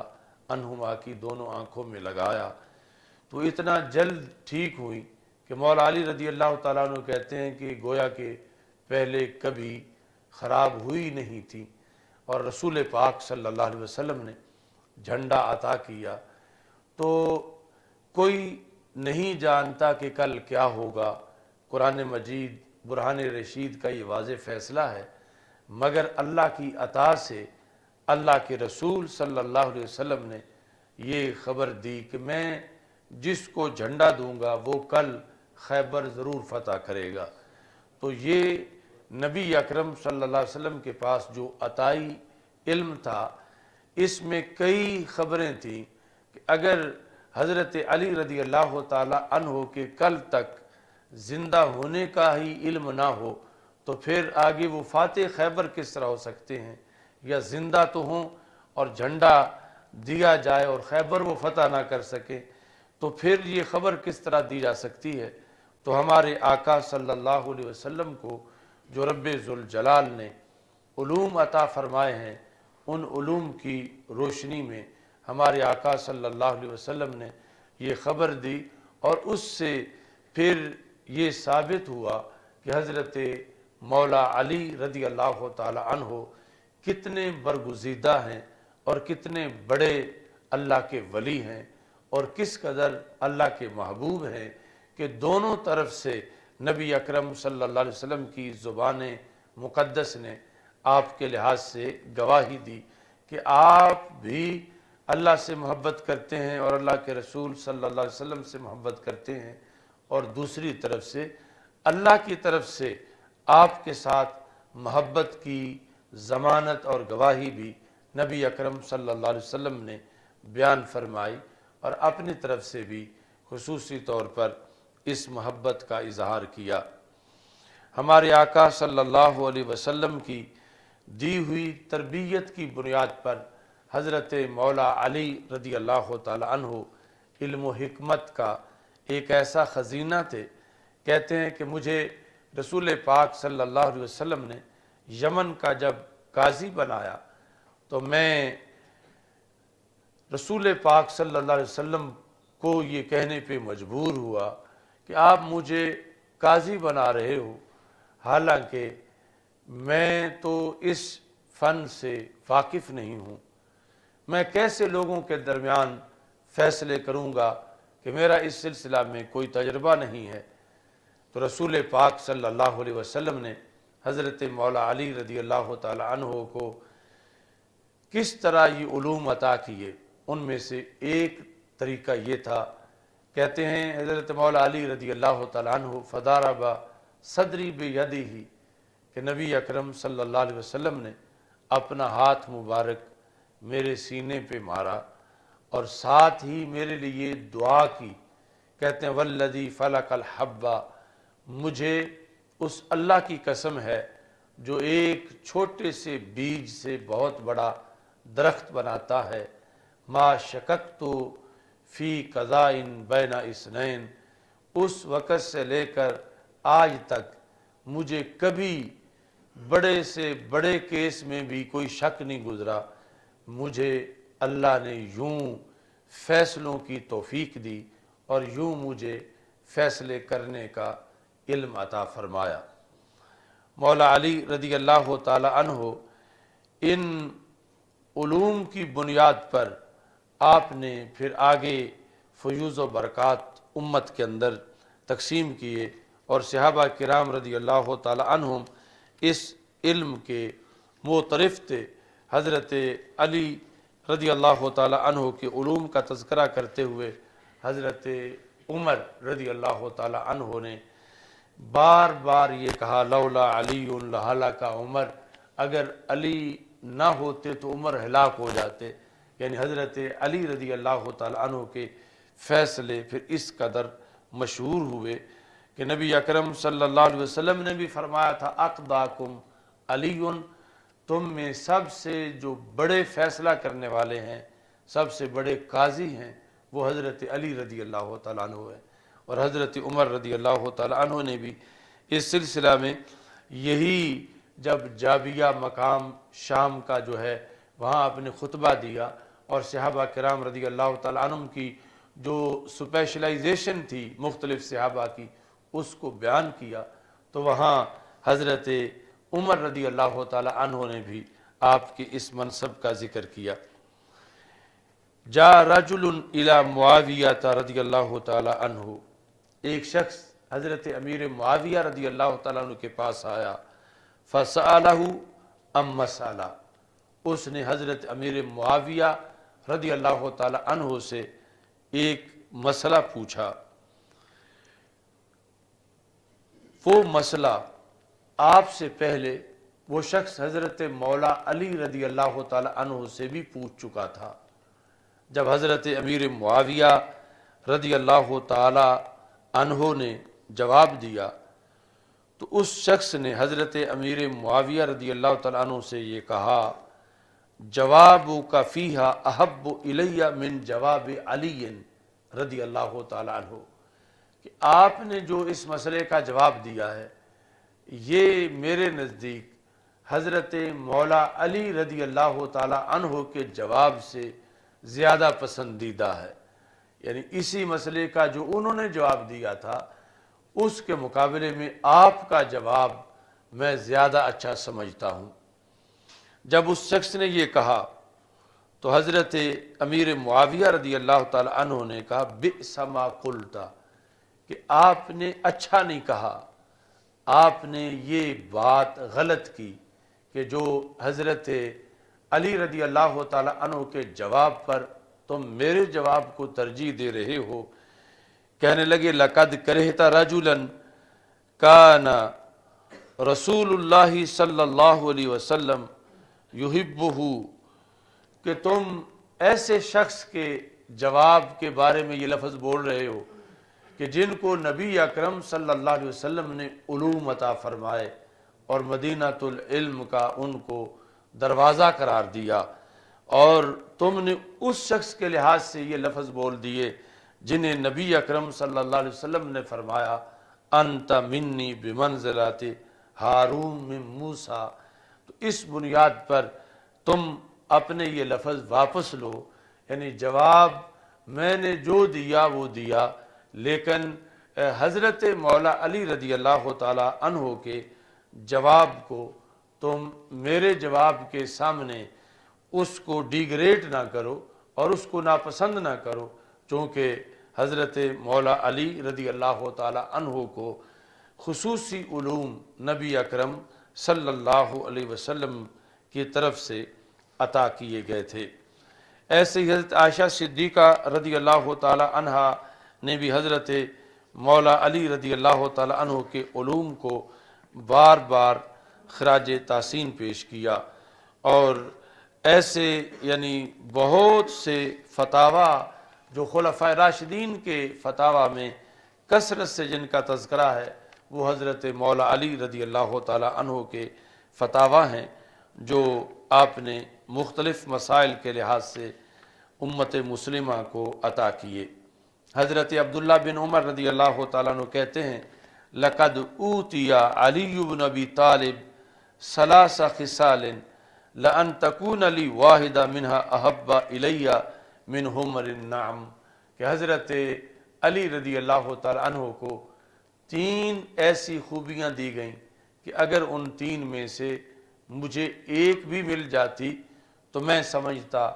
عنہما کی دونوں آنکھوں میں لگایا، تو اتنا جلد ٹھیک ہوئی کہ مولا علی رضی اللہ تعالیٰ عنہ کہتے ہیں کہ گویا کہ پہلے کبھی خراب ہوئی نہیں تھی، اور رسول پاک صلی اللہ علیہ وسلم نے جھنڈا عطا کیا۔ تو کوئی نہیں جانتا کہ کل کیا ہوگا، قرآن مجید برہان رشید کا یہ واضح فیصلہ ہے، مگر اللہ کی عطا سے اللہ کے رسول صلی اللہ علیہ وسلم نے یہ خبر دی کہ میں جس کو جھنڈا دوں گا وہ کل خیبر ضرور فتح کرے گا۔ تو یہ نبی اکرم صلی اللہ علیہ وسلم کے پاس جو عطائی علم تھا، اس میں کئی خبریں تھیں کہ اگر حضرت علی رضی اللہ تعالی عنہ کے کل تک زندہ ہونے کا ہی علم نہ ہو تو پھر آگے وہ فاتح خیبر کس طرح ہو سکتے ہیں، یا زندہ تو ہوں اور جھنڈا دیا جائے اور خیبر وہ فتح نہ کر سکے تو پھر یہ خبر کس طرح دی جا سکتی ہے۔ تو ہمارے آقا صلی اللہ علیہ وسلم کو جو رب ذوالجلال نے علوم عطا فرمائے ہیں، ان علوم کی روشنی میں ہمارے آقا صلی اللہ علیہ وسلم نے یہ خبر دی، اور اس سے پھر یہ ثابت ہوا کہ حضرت مولا علی رضی اللہ تعالی عنہ کتنے برگزیدہ ہیں اور کتنے بڑے اللہ کے ولی ہیں اور کس قدر اللہ کے محبوب ہیں کہ دونوں طرف سے نبی اکرم صلی اللہ علیہ وسلم کی زبان مقدس نے آپ کے لحاظ سے گواہی دی کہ آپ بھی اللہ سے محبت کرتے ہیں اور اللہ کے رسول صلی اللہ علیہ وسلم سے محبت کرتے ہیں، اور دوسری طرف سے اللہ کی طرف سے آپ کے ساتھ محبت کی ضمانت اور گواہی بھی نبی اکرم صلی اللہ علیہ وسلم نے بیان فرمائی، اور اپنی طرف سے بھی خصوصی طور پر اس محبت کا اظہار کیا۔ ہمارے آقا صلی اللہ علیہ وسلم کی دی ہوئی تربیت کی بنیاد پر حضرت مولا علی رضی اللہ تعالی عنہ علم و حکمت کا ایک ایسا خزینہ تھے، کہتے ہیں کہ مجھے رسول پاک صلی اللہ علیہ وسلم نے یمن کا جب قاضی بنایا تو میں رسول پاک صلی اللہ علیہ وسلم کو یہ کہنے پہ مجبور ہوا کہ آپ مجھے قاضی بنا رہے ہو، حالانکہ میں تو اس فن سے واقف نہیں ہوں، میں کیسے لوگوں کے درمیان فیصلے کروں گا کہ میرا اس سلسلہ میں کوئی تجربہ نہیں ہے۔ تو رسول پاک صلی اللہ علیہ وسلم نے حضرت مولا علی رضی اللہ تعالی عنہ کو کس طرح یہ علوم عطا کیے، ان میں سے ایک طریقہ یہ تھا، کہتے ہیں حضرت مولا علی رضی اللہ تعالی عنہ فضارب صدری بیدہ، کہ نبی اکرم صلی اللہ علیہ وسلم نے اپنا ہاتھ مبارک میرے سینے پہ مارا اور ساتھ ہی میرے لیے دعا کی، کہتے ہیں والذی فلق الحبہ، مجھے اس اللہ کی قسم ہے جو ایک چھوٹے سے بیج سے بہت بڑا درخت بناتا ہے، ما شککت فی قضائن بین اثنین، اس وقت سے لے کر آج تک مجھے کبھی بڑے سے بڑے کیس میں بھی کوئی شک نہیں گزرا، مجھے اللہ نے یوں فیصلوں کی توفیق دی اور یوں مجھے فیصلے کرنے کا علم عطا فرمایا۔ مولا علی رضی اللہ تعالی عنہ ان علوم کی بنیاد پر آپ نے پھر آگے فیوز و برکات امت کے اندر تقسیم کیے، اور صحابہ کرام رضی اللہ تعالی عنہم اس علم کے معترف تھے۔ حضرت علی رضی اللہ تعالی عنہ کے علوم کا تذکرہ کرتے ہوئے حضرت عمر رضی اللہ تعالی عنہ نے بار بار یہ کہا لولا علی لہلک عمر، اگر علی نہ ہوتے تو عمر ہلاک ہو جاتے، یعنی حضرت علی رضی اللہ تعالی عنہ کے فیصلے پھر اس قدر مشہور ہوئے کہ نبی اکرم صلی اللہ علیہ وسلم نے بھی فرمایا تھا اقضاکم علی، تم میں سب سے جو بڑے فیصلہ کرنے والے ہیں، سب سے بڑے قاضی ہیں، وہ حضرت علی رضی اللہ تعالیٰ عنہ ہے۔ اور حضرت عمر رضی اللہ تعالیٰ عنہ نے بھی اس سلسلہ میں یہی جب جابیہ مقام شام کا جو ہے وہاں اپنے خطبہ دیا اور صحابہ کرام رضی اللہ تعالیٰ عنہ کی جو سپیشلائزیشن تھی مختلف صحابہ کی اس کو بیان کیا، تو وہاں حضرت عمر رضی اللہ تعالیٰ عنہ نے بھی آپ کے اس منصب کا ذکر کیا۔ جا رجل الی معاویہ رضی اللہ تعالیٰ عنہ، ایک شخص حضرت امیر معاویہ رضی اللہ تعالیٰ عنہ کے پاس آیا، فسألہ ام مسئلہ، اس نے حضرت امیر معاویہ رضی اللہ تعالیٰ عنہ سے ایک مسئلہ پوچھا۔ وہ مسئلہ آپ سے پہلے وہ شخص حضرت مولا علی رضی اللہ تعالی عنہ سے بھی پوچھ چکا تھا۔ جب حضرت امیر معاویہ رضی اللہ تعالی عنہ نے جواب دیا تو اس شخص نے حضرت امیر معاویہ رضی اللہ تعالیٰ عنہ سے یہ کہا، جوابک فیہا احب الی من جواب علی رضی اللہ تعالیٰ عنہ، کہ آپ نے جو اس مسئلے کا جواب دیا ہے یہ میرے نزدیک حضرت مولا علی رضی اللہ تعالیٰ عنہ کے جواب سے زیادہ پسندیدہ ہے۔ یعنی اسی مسئلے کا جو انہوں نے جواب دیا تھا اس کے مقابلے میں آپ کا جواب میں زیادہ اچھا سمجھتا ہوں۔ جب اس شخص نے یہ کہا تو حضرت امیر معاویہ رضی اللہ تعالی عنہ نے کہا، بئس ما قلت، کہ آپ نے اچھا نہیں کہا، آپ نے یہ بات غلط کی کہ جو حضرت علی رضی اللہ تعالی عنہ کے جواب پر تم میرے جواب کو ترجیح دے رہے ہو۔ کہنے لگے، لقد کرہت رجلا کان رسول اللہ صلی اللہ علیہ وسلم یحبہ، کہ تم ایسے شخص کے جواب کے بارے میں یہ لفظ بول رہے ہو کہ جن کو نبی اکرم صلی اللہ علیہ وسلم نے علوم عطا فرمائے اور مدینہ العلم کا ان کو دروازہ قرار دیا، اور تم نے اس شخص کے لحاظ سے یہ لفظ بول دیے جنہیں نبی اکرم صلی اللہ علیہ وسلم نے فرمایا، انت منی بمنزلۃ ہارون من موسیٰ، تو اس بنیاد پر تم اپنے یہ لفظ واپس لو۔ یعنی جواب میں نے جو دیا وہ دیا، لیکن حضرت مولا علی رضی اللہ تعالی عنہ کے جواب کو تم میرے جواب کے سامنے اس کو ڈیگریڈ نہ کرو اور اس کو ناپسند نہ کرو، چونکہ حضرت مولا علی رضی اللہ تعالی عنہ کو خصوصی علوم نبی اکرم صلی اللہ علیہ وسلم کی طرف سے عطا کیے گئے تھے۔ ایسے ہی حضرت عائشہ صدیقہ رضی اللہ تعالی عنہا نے بھی حضرت مولا علی رضی اللہ تعالی عنہ کے علوم کو بار بار خراج تحسین پیش کیا، اور ایسے یعنی بہت سے فتاویٰ جو خلفائے راشدین کے فتاویٰ میں کثرت سے جن کا تذکرہ ہے وہ حضرت مولا علی رضی اللہ تعالی عنہ کے فتاویٰ ہیں، جو آپ نے مختلف مسائل کے لحاظ سے امت مسلمہ کو عطا کیے۔ حضرت عبداللہ بن عمر رضی اللہ تعالیٰ عنہ کہتے ہیں، لقد اوتی علی بن ابی طالب ثلاث خصال لأن تکون لی واحدہ منہا احب الی من حمر النعم، کہ حضرت علی رضی اللہ تعالیٰ عنہ کو 3 ایسی خوبیاں دی گئیں کہ اگر ان 3 میں سے مجھے ایک بھی مل جاتی تو میں سمجھتا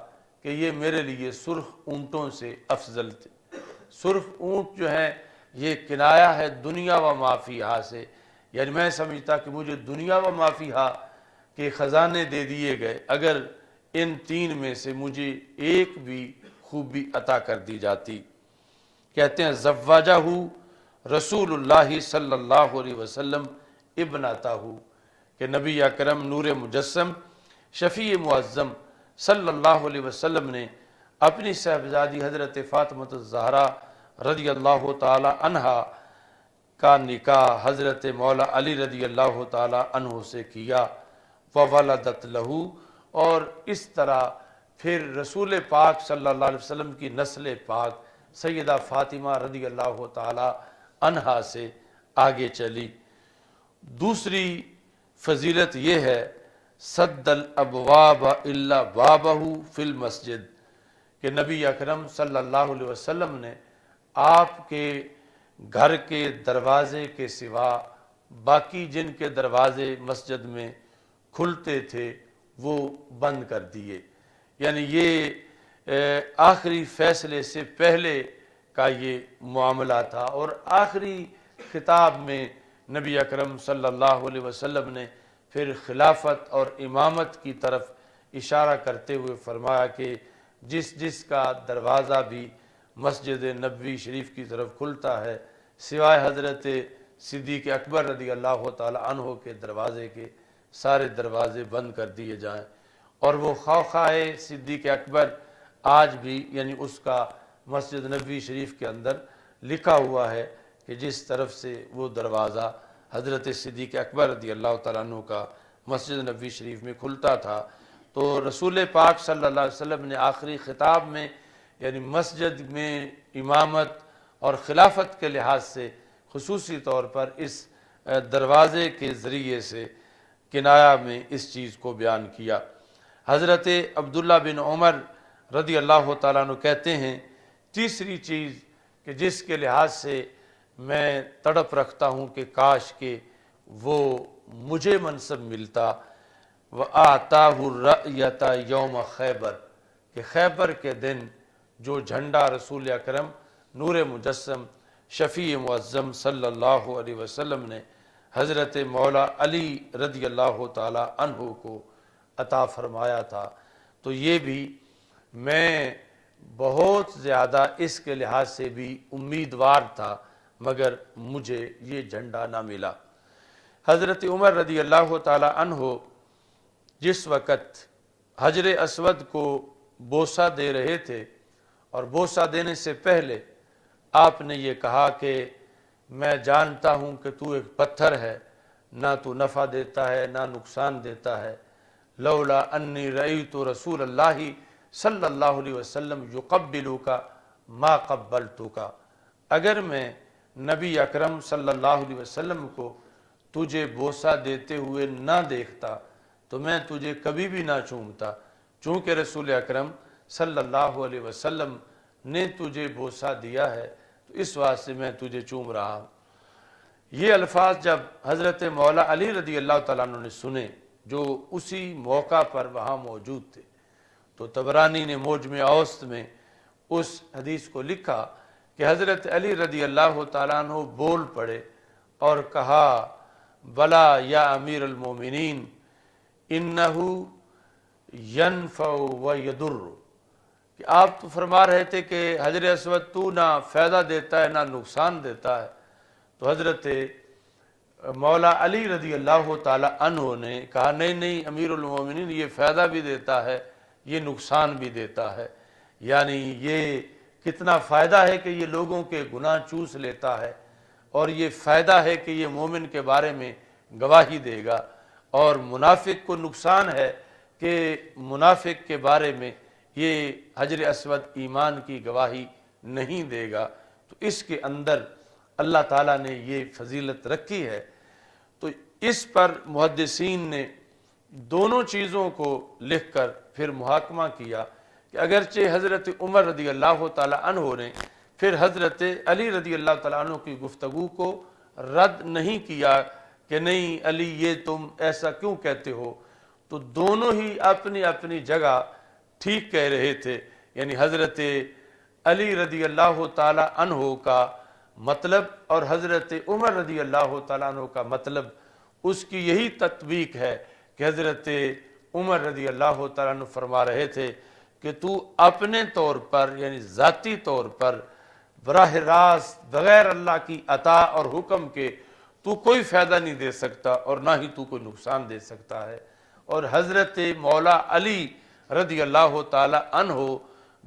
کہ یہ میرے لیے سرخ اونٹوں سے افضل تھے۔ سرخ اونٹ جو ہے یہ کنایہ ہے دنیا و ما فیہا سے، یعنی میں سمجھتا کہ مجھے دنیا و ما فیہا کے خزانے دے دیے گئے اگر ان 3 میں سے مجھے ایک بھی خوبی عطا کر دی جاتی۔ کہتے ہیں، زوجہ رسول اللہ صلی اللہ علیہ وسلم ابنتہ، کہ نبی اکرم نور مجسم شفیع معظم صلی اللہ علیہ وسلم نے اپنی صاحبزادی حضرت فاطمہ الزہرا رضی اللہ تعالی عنہا کا نکاح حضرت مولا علی رضی اللہ تعالی عنہ سے کیا، وولدت لہو، اور اس طرح پھر رسول پاک صلی اللہ علیہ وسلم کی نسل پاک سیدہ فاطمہ رضی اللہ تعالی عنہا سے آگے چلی۔ دوسری فضیلت یہ ہے، سد الابواب الا بابہ فی المسجد، کہ نبی اکرم صلی اللہ علیہ وسلم نے آپ کے گھر کے دروازے کے سوا باقی جن کے دروازے مسجد میں کھلتے تھے وہ بند کر دیے۔ یعنی یہ آخری فیصلے سے پہلے کا یہ معاملہ تھا، اور آخری خطاب میں نبی اکرم صلی اللہ علیہ وسلم نے پھر خلافت اور امامت کی طرف اشارہ کرتے ہوئے فرمایا کہ جس جس کا دروازہ بھی مسجد نبوی شریف کی طرف کھلتا ہے سوائے حضرت صدیق اکبر رضی اللہ تعالی عنہ کے دروازے کے سارے دروازے بند کر دیے جائیں، اور وہ خواخائے صدیق اکبر آج بھی یعنی اس کا مسجد نبوی شریف کے اندر لکھا ہوا ہے کہ جس طرف سے وہ دروازہ حضرت صدیق اکبر رضی اللہ تعالیٰ عنہ کا مسجد نبوی شریف میں کھلتا تھا، تو رسول پاک صلی اللہ علیہ وسلم نے آخری خطاب میں یعنی مسجد میں امامت اور خلافت کے لحاظ سے خصوصی طور پر اس دروازے کے ذریعے سے کنایہ میں اس چیز کو بیان کیا۔ حضرت عبداللہ بن عمر رضی اللہ تعالیٰ عنہ کہتے ہیں تیسری چیز کہ جس کے لحاظ سے میں تڑپ رکھتا ہوں کہ کاش کہ وہ مجھے منصب ملتا، وَآتَاهُ الرَّأْيَةَ یوم خیبر، کہ خیبر کے دن جو جھنڈا رسول اکرم نور مجسم شفیع معظم صلی اللہ علیہ وسلم نے حضرت مولا علی رضی اللہ تعالی عنہ کو عطا فرمایا تھا، تو یہ بھی میں بہت زیادہ اس کے لحاظ سے بھی امیدوار تھا، مگر مجھے یہ جھنڈا نہ ملا۔ حضرت عمر رضی اللہ تعالی عنہ جس وقت حجر اسود کو بوسہ دے رہے تھے، اور بوسہ دینے سے پہلے آپ نے یہ کہا کہ میں جانتا ہوں کہ تو ایک پتھر ہے، نہ تو نفع دیتا ہے نہ نقصان دیتا ہے، لولا انی رأیت رسول اللہ صلی اللہ علیہ وسلم یقبلک ما قبلتک، اگر میں نبی اکرم صلی اللہ علیہ وسلم کو تجھے بوسہ دیتے ہوئے نہ دیکھتا تو میں تجھے کبھی بھی نہ چومتا، چونکہ رسول اکرم صلی اللہ علیہ وسلم نے تجھے بوسہ دیا ہے تو اس واسطے میں تجھے چوم رہا ہوں۔ یہ الفاظ جب حضرت مولا علی رضی اللہ تعالیٰ عنہ نے سنے جو اسی موقع پر وہاں موجود تھے، تو طبرانی نے موجم اوسط میں اس حدیث کو لکھا کہ حضرت علی رضی اللہ تعالیٰ عنہ بول پڑے اور کہا بلا یا امیر المومنین انہو ینفع و یضر، کہ آپ تو فرما رہے تھے کہ حجر اسود تو نہ فائدہ دیتا ہے نہ نقصان دیتا ہے، تو حضرت مولا علی رضی اللہ تعالی عنہ نے کہا نہیں امیر المومنین، یہ فائدہ بھی دیتا ہے یہ نقصان بھی دیتا ہے، یعنی یہ کتنا فائدہ ہے کہ یہ لوگوں کے گناہ چوس لیتا ہے، اور یہ فائدہ ہے کہ یہ مومن کے بارے میں گواہی دے گا، اور منافق کو نقصان ہے کہ منافق کے بارے میں یہ حجر اسود ایمان کی گواہی نہیں دے گا، تو اس کے اندر اللہ تعالیٰ نے یہ فضیلت رکھی ہے۔ تو اس پر محدثین نے دونوں چیزوں کو لکھ کر پھر محاکمہ کیا کہ اگرچہ حضرت عمر رضی اللہ تعالیٰ عنہ نے پھر حضرت علی رضی اللہ تعالیٰ عنہ کی گفتگو کو رد نہیں کیا کہ نہیں علی یہ تم ایسا کیوں کہتے ہو، تو دونوں ہی اپنی اپنی جگہ ٹھیک کہہ رہے تھے، یعنی حضرت علی رضی اللہ تعالیٰ عنہ کا مطلب اور حضرت عمر رضی اللہ تعالیٰ عنہ کا مطلب اس کی یہی تطبیق ہے کہ حضرت عمر رضی اللہ تعالیٰ عنہ فرما رہے تھے کہ تو اپنے طور پر یعنی ذاتی طور پر براہ راست بغیر اللہ کی عطا اور حکم کے تو کوئی فائدہ نہیں دے سکتا اور نہ ہی تو کوئی نقصان دے سکتا ہے، اور حضرت مولا علی رضی اللہ تعالی عنہ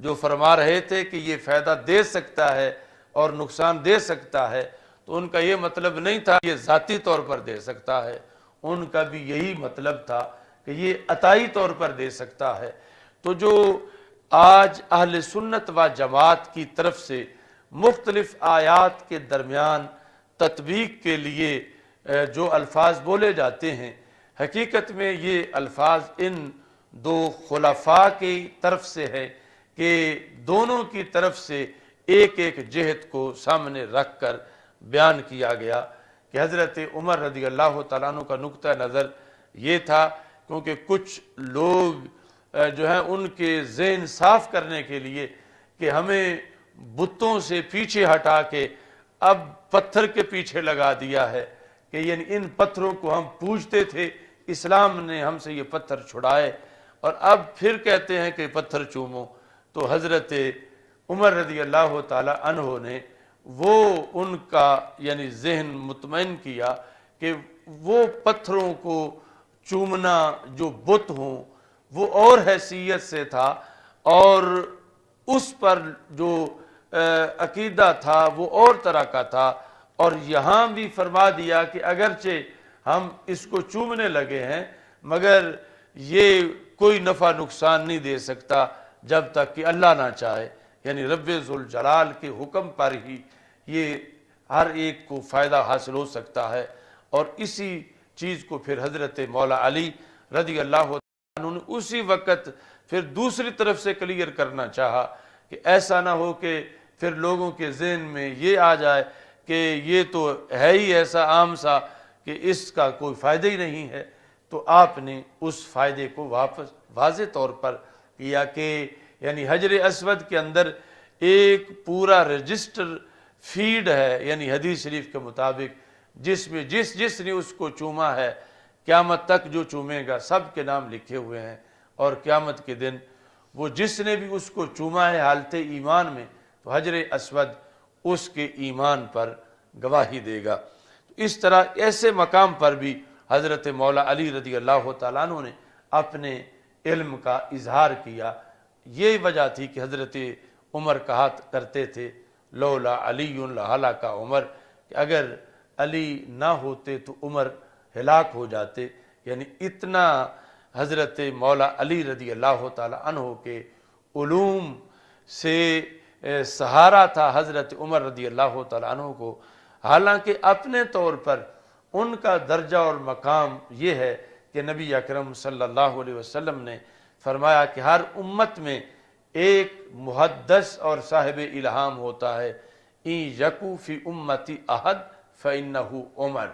جو فرما رہے تھے کہ یہ فائدہ دے سکتا ہے اور نقصان دے سکتا ہے، تو ان کا یہ مطلب نہیں تھا یہ ذاتی طور پر دے سکتا ہے، ان کا بھی یہی مطلب تھا کہ یہ عطائی طور پر دے سکتا ہے۔ تو جو آج اہل سنت و جماعت کی طرف سے مختلف آیات کے درمیان تطبیق کے لیے جو الفاظ بولے جاتے ہیں، حقیقت میں یہ الفاظ ان دو خلفاء کی طرف سے ہے کہ دونوں کی طرف سے ایک ایک جہت کو سامنے رکھ کر بیان کیا گیا کہ حضرت عمر رضی اللہ تعالیٰ عنہ کا نقطہ نظر یہ تھا، کیونکہ کچھ لوگ جو ہیں ان کے ذہن صاف کرنے کے لیے کہ ہمیں بتوں سے پیچھے ہٹا کے اب پتھر کے پیچھے لگا دیا ہے کہ یعنی ان پتھروں کو ہم پوجتے تھے، اسلام نے ہم سے یہ پتھر چھڑائے اور اب پھر کہتے ہیں کہ پتھر چومو، تو حضرت عمر رضی اللہ تعالی عنہ نے وہ ان کا یعنی ذہن مطمئن کیا کہ وہ پتھروں کو چومنا جو بت ہوں وہ اور حیثیت سے تھا، اور اس پر جو عقیدہ تھا وہ اور طرح کا تھا، اور یہاں بھی فرما دیا کہ اگرچہ ہم اس کو چومنے لگے ہیں مگر یہ کوئی نفع نقصان نہیں دے سکتا جب تک کہ اللہ نہ چاہے، یعنی رب ذوالجلال کے حکم پر ہی یہ ہر ایک کو فائدہ حاصل ہو سکتا ہے۔ اور اسی چیز کو پھر حضرت مولا علی رضی اللہ عنہ نے اسی وقت پھر دوسری طرف سے کلیئر کرنا چاہا کہ ایسا نہ ہو کہ پھر لوگوں کے ذہن میں یہ آ جائے کہ یہ تو ہے ہی ایسا عام سا کہ اس کا کوئی فائدہ ہی نہیں ہے۔ تو آپ نے اس فائدے کو واپس واضح طور پر کیا کہ یعنی حجر اسود کے اندر ایک پورا رجسٹر فیڈ ہے، یعنی حدیث شریف کے مطابق، جس میں جس نے اس کو چوما ہے قیامت تک جو چومے گا سب کے نام لکھے ہوئے ہیں، اور قیامت کے دن وہ جس نے بھی اس کو چوما ہے حالت ایمان میں تو حجر اسود اس کے ایمان پر گواہی دے گا۔ اس طرح ایسے مقام پر بھی حضرت مولا علی رضی اللہ تعالیٰ عنہ نے اپنے علم کا اظہار کیا۔ یہ وجہ تھی کہ حضرت عمر کہا کرتے تھے لولا علی لہلک عمر، کہ اگر علی نہ ہوتے تو عمر ہلاک ہو جاتے، یعنی اتنا حضرت مولا علی رضی اللہ تعالیٰ عنہ کے علوم سے سہارا تھا حضرت عمر رضی اللہ تعالیٰ عنہ کو۔ حالانکہ اپنے طور پر ان کا درجہ اور مقام یہ ہے کہ نبی اکرم صلی اللہ علیہ وسلم نے فرمایا کہ ہر امت میں ایک محدث اور صاحب الہام ہوتا ہے، این یکو فی امتی احد فإنہ عمر،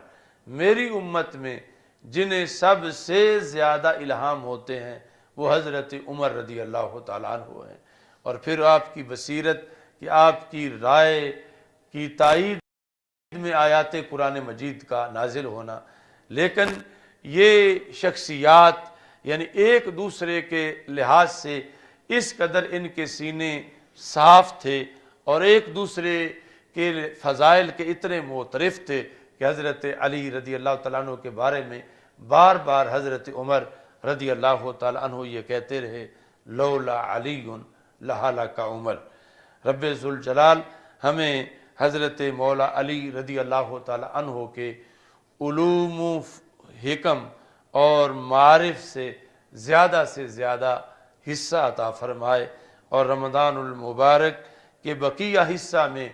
میری امت میں جنہیں سب سے زیادہ الہام ہوتے ہیں وہ حضرت عمر رضی اللہ تعالیٰ عنہ ہیں۔ اور پھر آپ کی بصیرت کہ آپ کی رائے کی تائید میں آیات قرآن مجید کا نازل ہونا، لیکن یہ شخصیات یعنی ایک دوسرے کے لحاظ سے اس قدر ان کے سینے صاف تھے اور ایک دوسرے کے فضائل کے اتنے معترف تھے کہ حضرت علی رضی اللہ تعالیٰ عنہ کے بارے میں بار بار حضرت عمر رضی اللہ تعالیٰ عنہ یہ کہتے رہے لولا علی لہلک عمر۔ رب ذوالجلال ہمیں حضرت مولا علی رضی اللہ تعالیٰ عنہ کے علوم و حکم اور معارف سے زیادہ حصہ عطا فرمائے، اور رمضان المبارک کے بقیہ حصہ میں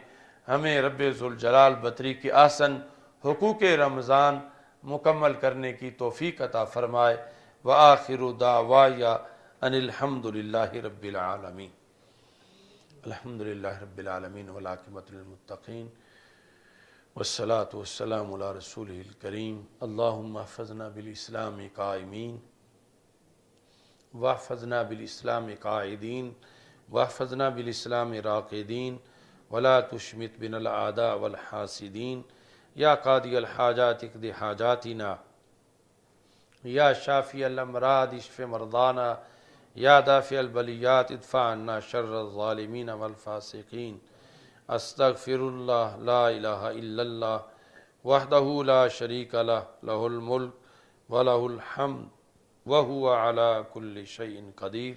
ہمیں رب ذوالجلال بطریق احسن حقوق رمضان مکمل کرنے کی توفیق عطا فرمائے۔ وآخر دعوایا ان الحمد للہ رب العالمین۔ الحمد للہ رب العالمین والعاقبۃ للمتقین والصلاة والسلام علی رسولہ الکریم۔ اللہم احفظنا بالاسلام قائمین واحفظنا بالاسلام قاعدین واحفظنا بالاسلام راقدین ولا تشمت بنا الاعداء والحاسدین۔ یا قاضی الحاجات اقض حاجاتنا، یا شافی الامراض اشف مرضانا، یا دافع البلیات ادفع عنا شر الظالمین والفاسقین۔ استغفر اللہ لا الہ الا اللہ وحدہ لا شریک لہ، لہ الملک ولہ الحمد وہو علی کل شیء قدیر۔